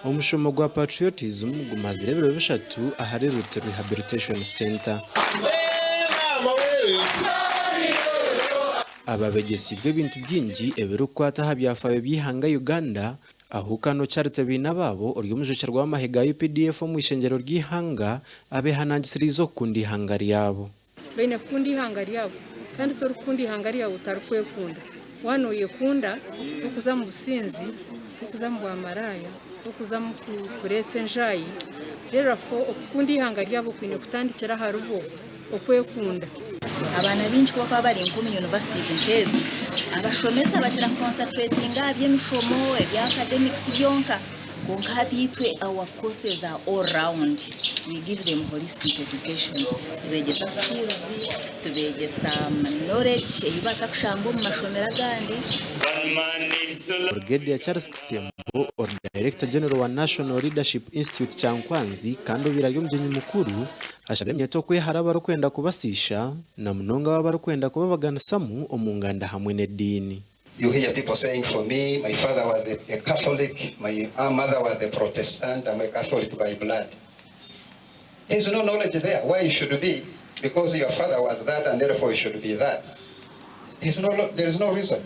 Omushomo gwa patriotism gumaze rebero bishatu ahari Route Rehabilitation Center. Ababegesi bw'ebintu byingi ebirukwata habyafayo by'ihanga Uganda ahukano charite bina babo oryumujukira rw'amahega UPDF mu ishengero ry'ihanga abehanangisirizo kundi ihanga ryabo. Bene kundi ihanga ryabo kandi tori kundi ihanga ryabo utarukwe kunda. Wano yekunda ukuza mu businzi, ukuza mu Mbarara, ukuza mu kuretse njayi. Rero afo okukundi ihanga ryabo kwine kutandikira harubo okwekunda. Abana bingi kuba bari mu universities nkezi abashomesa batira concentrating abyemishomo ebya academics byonka konka hatitwe our courses are all round. We give them holistic education, tubegesa skills, tubegesa knowledge ebibata kushambo mu mashomera gandi. Brigadier Charles Kisembo or Director General wa National Leadership Institute Chankwanzi kandi biraryo mjenyi mukuru ashabe Eminyeto kwe haraba kwenda kubasisha na mnonga baba kwenda kubabagana samu omunganda hamwe n'edini. You hear people saying, for me, my father was a Catholic, my mother was a Protestant, I'm a Catholic by blood. There's no knowledge there. Why you should be? Because your father was that and therefore you should be that. There is no reason.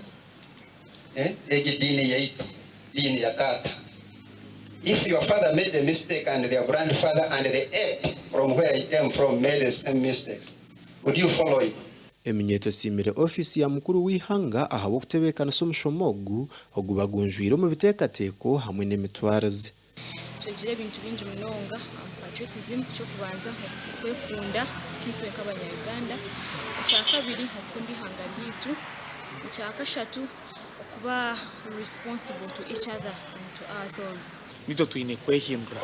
If your father made a mistake and their grandfather and the ape from where he came from made the same mistakes, would you follow it? Eminyeto simire ofisi ya mukuru w'ihanga ahabo kutebekana somushomogu ogubagunjwiro mu bitekateko hamwe n'emitwaraze. Tugire ibintu bingi munonga patriotism cyo kubanza kwekunda kitwe nk'abanya Uganda, icya kabiri okundi ihanga ryitu, icya kashatu okuba responsible to each other and to ourselves. Nito tuine kwehindura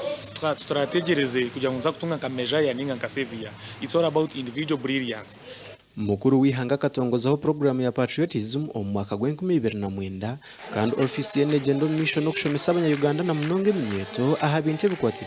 turategereze kugira ngo nza kutunga kameja ya ninga nkasevia. It's all about individual brilliance. Mukuru w'ihanga katongozaho program ya patriotism omwaka gw'2029 kandi ofisi y'enegendo mission no kushomesa abanya Uganda na munonge Eminyeto aha binte bikwatira